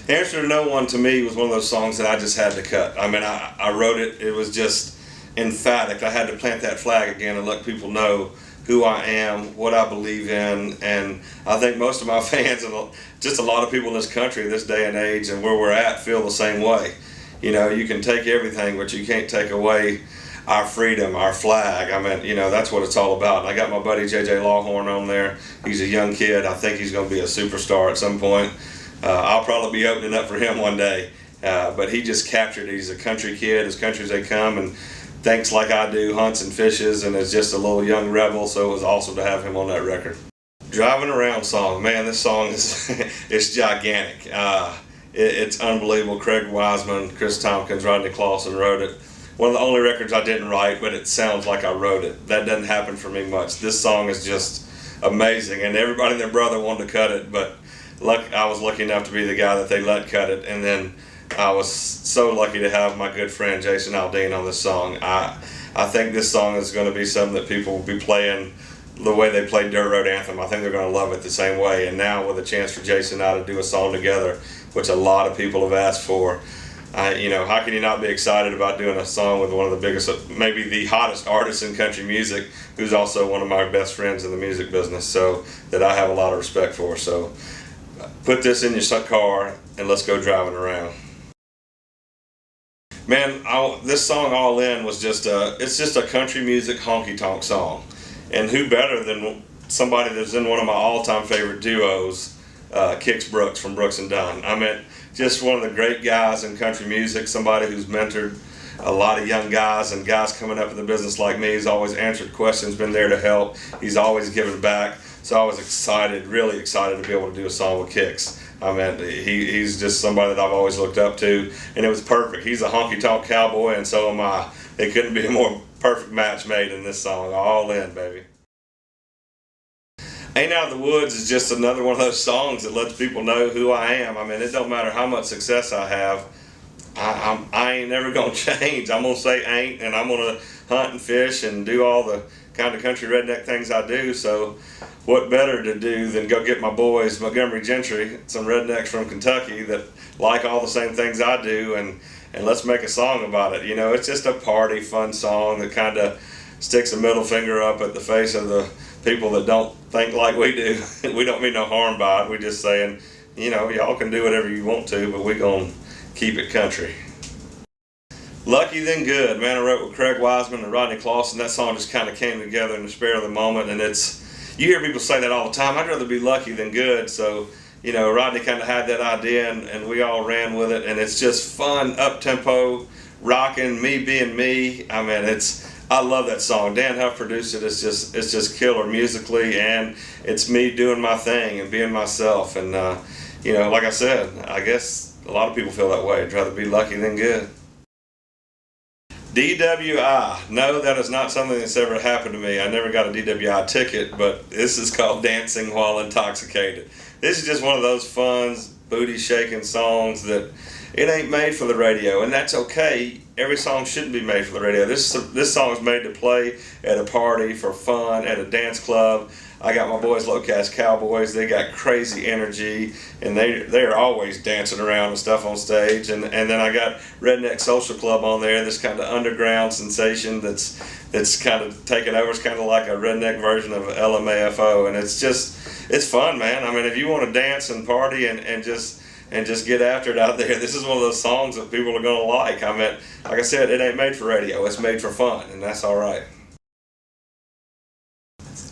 Answer to No One to me was one of those songs that I just had to cut. I mean, I wrote it, it was just emphatic. I had to plant that flag again and let people know who I am, what I believe in, and I think most of my fans and just a lot of people in this country, this day and age, and where we're at, feel the same way. You know, you can take everything, but you can't take away our freedom, our flag. I mean, you know, that's what it's all about. And I got my buddy JJ Lawhorn on there. He's a young kid. I think he's going to be a superstar at some point. I'll probably be opening up for him one day. But he just captured it. He's a country kid, as country as they come, and thinks like I do, hunts and fishes, and is just a little young rebel. So it was awesome to have him on that record. Drivin Around Song, man, this song is it's gigantic. It's unbelievable. Craig Wiseman, Chris Tompkins, Rodney Clawson wrote it. One of the only records I didn't write, but it sounds like I wrote it. That doesn't happen for me much. This song is just amazing, and everybody and their brother wanted to cut it, but I was lucky enough to be the guy that they let cut it, and then I was so lucky to have my good friend Jason Aldean on this song. I think this song is going to be something that people will be playing the way they played Dirt Road Anthem. I think they're going to love it the same way, and now with a chance for Jason and I to do a song together, which a lot of people have asked for, you know, how can you not be excited about doing a song with one of the biggest, maybe the hottest artist in country music, who's also one of my best friends in the music business, so that I have a lot of respect for. So put this in your car and let's go driving around. Man, this song All In was it's just a country music honky tonk song. And who better than somebody that's in one of my all-time favorite duos, Kix Brooks from Brooks and Dunn. I mean, just one of the great guys in country music, somebody who's mentored a lot of young guys and guys coming up in the business like me. He's always answered questions, been there to help. He's always given back. So I was excited, really excited to be able to do a song with Kix. I mean, he's just somebody that I've always looked up to, and it was perfect. He's a honky-tonk cowboy, and so am I. It couldn't be a more perfect match made in this song. All in, baby. Ain't Out of the Woods is just another one of those songs that lets people know who I am. I mean, it don't matter how much success I have, I ain't never gonna change. I'm gonna say ain't, and I'm gonna hunt and fish and do all the kind of country redneck things I do. So what better to do than go get my boys, Montgomery Gentry, some rednecks from Kentucky that like all the same things I do, and let's make a song about it. You know, it's just a party, fun song that kind of sticks a middle finger up at the face of the people that don't think like we do. We don't mean no harm by it. We're just saying, you know, y'all can do whatever you want to, but we're going to keep it country. Lucky Then Good, man, I wrote with Craig Wiseman and Rodney Clawson. That song just kind of came together in the spare of the moment, and you hear people say that all the time. I'd rather be lucky than good. So, you know, Rodney kind of had that idea, and we all ran with it, and it's just fun, up-tempo, rocking, me being me. I mean, I love that song. Dan Huff produced it. It's just killer musically, and it's me doing my thing and being myself. And you know, like I said, I guess a lot of people feel that way. I'd rather be lucky than good. DWI. No, that is not something that's ever happened to me. I never got a DWI ticket, but this is called Dancing While Intoxicated. This is just one of those fun, booty-shaking songs that it ain't made for the radio, and that's okay. Every song shouldn't be made for the radio. This song is made to play at a party, for fun, at a dance club. I got my boys, Low Cash Cowboys. They got crazy energy, and they're always dancing around and stuff on stage. And then I got Redneck Social Club on there, this kind of underground sensation that's kind of taken over. It's kind of like a redneck version of LMAFO, and it's fun, man. I mean, if you want to dance and party and just get after it out there, this is one of those songs that people are going to like. I mean, like I said, it ain't made for radio. It's made for fun, and that's all right.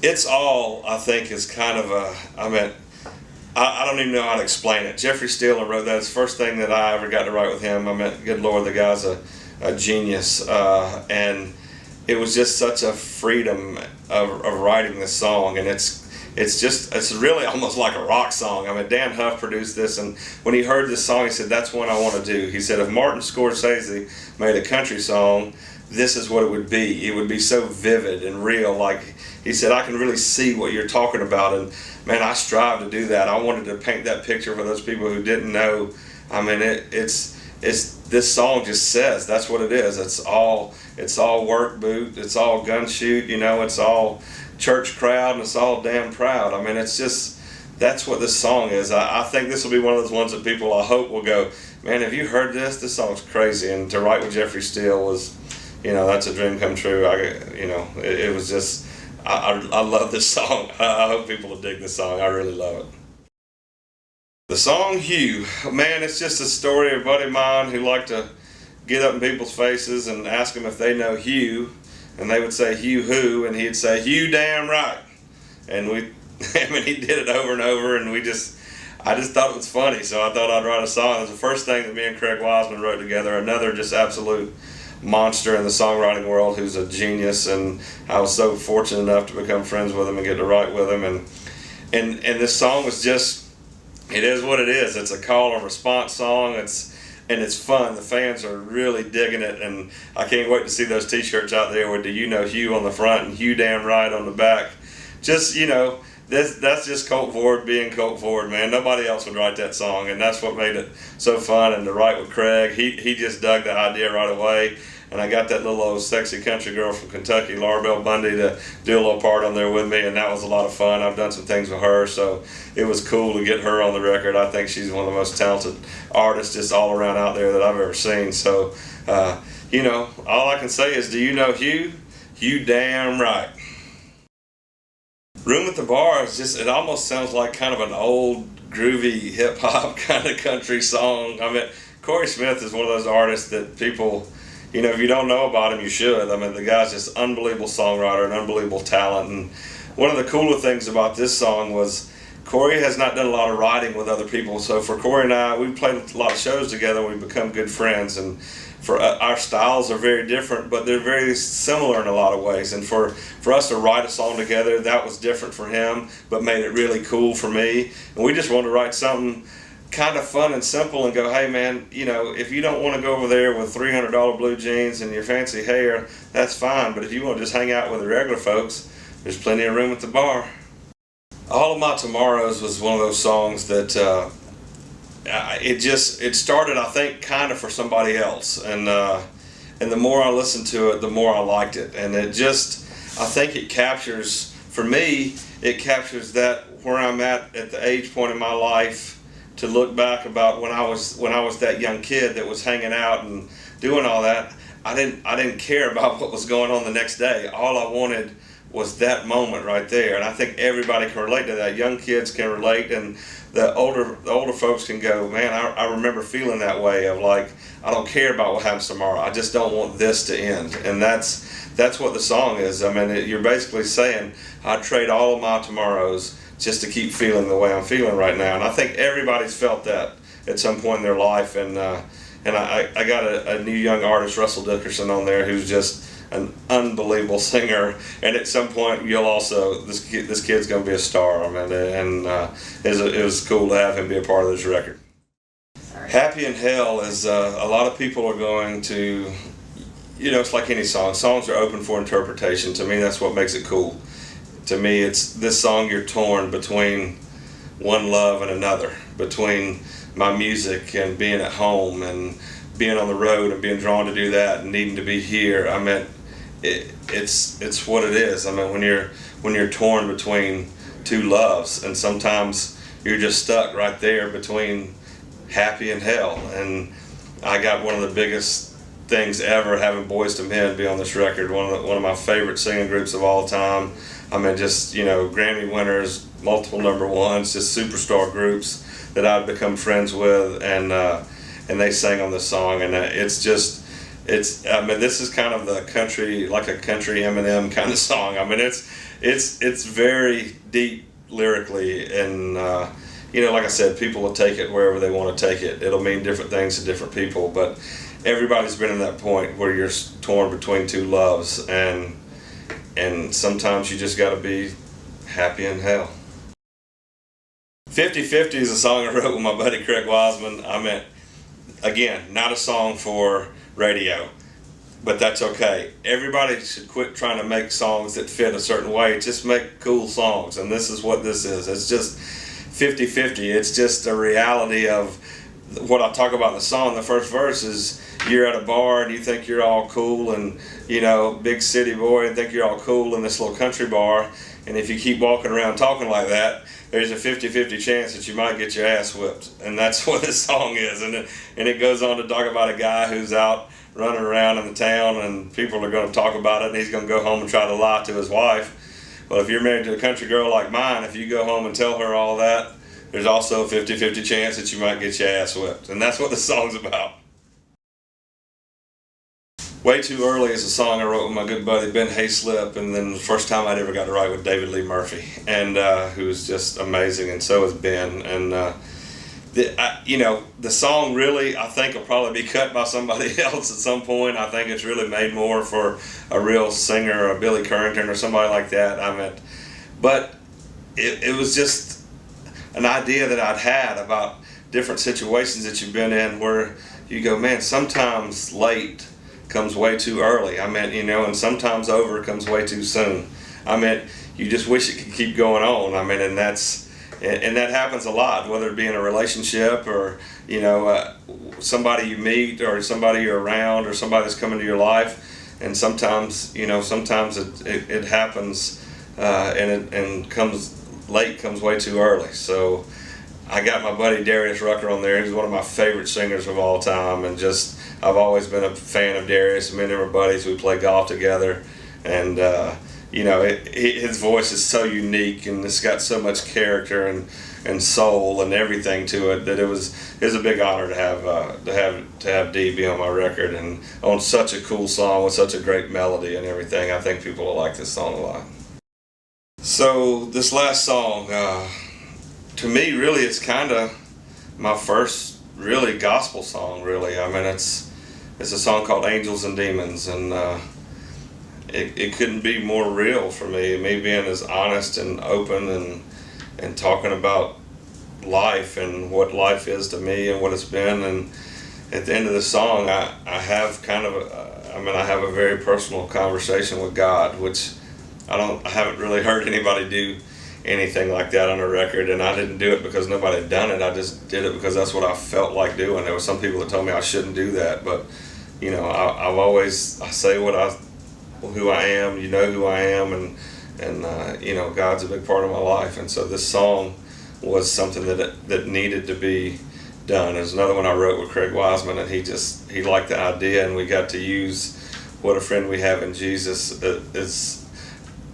It's All, I think, is kind of I don't even know how to explain it. Jeffrey Steele wrote that. It's the first thing that I ever got to write with him. I mean, good Lord, the guy's a genius. And it was just such a freedom of writing this song, and it's really almost like a rock song. I mean, Dan Huff produced this, and when he heard this song, he said, that's what I want to do. He said, if Martin Scorsese made a country song, this is what it would be. It would be so vivid and real. Like, he said, I can really see what you're talking about, and man, I strive to do that. I wanted to paint that picture for those people who didn't know. I mean, it's this song just says that's what it is. It's all work boot, it's all gun shoot, you know, it's all church crowd, and it's all damn proud. I mean, it's just that's what this song is. I think this will be one of those ones that people, I hope, will go, man, have you heard this? This song's crazy. And to write with Jeffrey Steele was, that's a dream come true. It was just, I love this song. I hope people will dig this song. I really love it. The song Hugh, man, it's just a story of a buddy of mine who liked to get up in people's faces and ask them if they know Hugh, and they would say, Hugh who? And he'd say, Hugh damn right. And he did it over and over, and I just thought it was funny, so I thought I'd write a song. It was the first thing that me and Craig Wiseman wrote together, another just absolute monster in the songwriting world who's a genius, and I was so fortunate enough to become friends with him and get to write with him. And this song was just, it is what it is. It's a call and response song. It's fun. The fans are really digging it, and I can't wait to see those t-shirts out there with "Do you know Hugh" on the front and "Hugh damn right" on the back. Just, that's just Colt Ford being Colt Ford, man. Nobody else would write that song, and that's what made it so fun. And to write with Craig, he just dug the idea right away. And I got that little old sexy country girl from Kentucky, Laura Bell Bundy, to do a little part on there with me, and that was a lot of fun. I've done some things with her, so it was cool to get her on the record. I think she's one of the most talented artists just all around out there that I've ever seen. So, all I can say is, do you know Hugh? Hugh damn right. Room at the Bar is just, it almost sounds like kind of an old groovy hip hop kind of country song. I mean, Corey Smith is one of those artists that people, if you don't know about him, you should. I mean, the guy's just unbelievable songwriter and unbelievable talent. And one of the cooler things about this song was Corey has not done a lot of writing with other people. So for Corey and I, we played a lot of shows together and we've become good friends. And for our styles are very different, but they're very similar in a lot of ways. And for us to write a song together, that was different for him, but made it really cool for me. And we just wanted to write something kind of fun and simple and go, hey man, if you don't want to go over there with $300 blue jeans and your fancy hair, that's fine. But if you want to just hang out with the regular folks, there's plenty of room at the bar. All of My Tomorrows was one of those songs that it started, I think, kind of for somebody else, and the more I listened to it, the more I liked it. And I think it captures, for me, it captures that where I'm at the age point in my life, to look back about when I was that young kid that was hanging out and doing all that. I didn't care about what was going on the next day. All I wanted was that moment right there, and I think everybody can relate to that. Young kids can relate, and the older folks can go, man, I remember feeling that way of like, I don't care about what happens tomorrow. I just don't want this to end. And that's what the song is. I mean, you're basically saying, I'd trade all of my tomorrows just to keep feeling the way I'm feeling right now. And I think everybody's felt that at some point in their life. And I got a new young artist, Russell Dickerson, on there, who's just an unbelievable singer. And at some point, you'll also, this kid's going to be a star. I mean, and it was cool to have him be a part of this record. Sorry. Happy in Hell is, a lot of people are going to, it's like any song. Songs are open for interpretation. To me, that's what makes it cool. To me, it's this song, you're torn between one love and another, between my music and being at home and being on the road and being drawn to do that and needing to be here. I mean, it's what it is. I mean, when you're torn between two loves, and sometimes you're just stuck right there between happy and hell. And I got one of the biggest things ever having Boyz II Men be on this record. One of my favorite singing groups of all time. I mean, just, Grammy winners, multiple number ones, just superstar groups that I've become friends with, and they sang on this song, and this is kind of the country, like a country Eminem kind of song. I mean, it's very deep lyrically, and like I said, people will take it wherever they want to take it. It'll mean different things to different people, but everybody's been in that point where you're torn between two loves, and sometimes you just got to be happy in hell. 50/50 is a song I wrote with my buddy Craig Wiseman. I mean, again, not a song for radio, but that's okay. Everybody should quit trying to make songs that fit a certain way. Just make cool songs, and this is what this is. It's just 50/50. It's just a reality of what I talk about in the song. The first verse is, you're at a bar and you think you're all cool and, big city boy, and think you're all cool in this little country bar. And if you keep walking around talking like that, there's a 50-50 chance that you might get your ass whipped. And that's what this song is. And it goes on to talk about a guy who's out running around in the town, and people are going to talk about it, and he's going to go home and try to lie to his wife. Well, if you're married to a country girl like mine, if you go home and tell her all that, there's also a 50-50 chance that you might get your ass whipped. And that's what the song's about. Way Too Early is a song I wrote with my good buddy Ben Hayslip, and then the first time I'd ever got to write with David Lee Murphy, and who's just amazing, and so is Ben. And the song really, I think, will probably be cut by somebody else at some point. I think it's really made more for a real singer, a Billy Currington or somebody like that. But it was just an idea that I'd had about different situations that you've been in where you go, man, sometimes late comes way too early. And sometimes over comes way too soon. You just wish it could keep going on. And that happens a lot, whether it be in a relationship or, somebody you meet or somebody you're around or somebody that's coming to your life. And sometimes it happens and comes late, comes way too early. So I got my buddy Darius Rucker on there. He's one of my favorite singers of all time, and I've always been a fan of Darius. Me and him are buddies. We play golf together, and his voice is so unique, and it's got so much character and soul and everything to it that it was a big honor to have D be on my record and on such a cool song with such a great melody and everything. I think people will like this song a lot. So this last song, to me, really, it's kind of my first really gospel song. Really, it's a song called Angels and Demons, and it couldn't be more real for me being as honest and open and talking about life and what life is to me and what it's been. And at the end of the song, I have I have a very personal conversation with God, which I haven't really heard anybody do anything like that on a record, and I didn't do it because nobody had done it. I just did it because that's what I felt like doing. There were some people that told me I shouldn't do that, but I say who I am. You know who I am, and God's a big part of my life. And so this song was something that needed to be done. There's another one I wrote with Craig Wiseman, and he liked the idea, and we got to use What a Friend We Have in Jesus is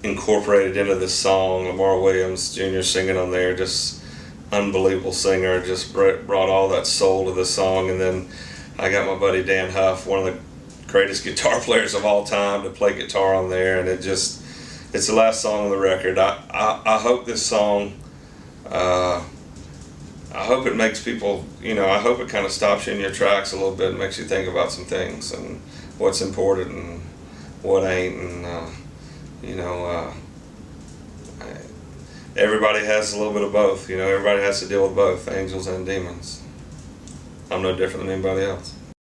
incorporated into this song. Lamar Williams Jr. singing on there, just unbelievable singer, just brought all that soul to the song. And then I got my buddy Dan Huff, one of the greatest guitar players of all time, to play guitar on there, and it's the last song on the record. I hope this song, I hope it makes people, I hope it kind of stops you in your tracks a little bit and makes you think about some things and what's important and what ain't. And everybody has a little bit of both. Everybody has to deal with both, angels and demons. I'm no different than anybody else.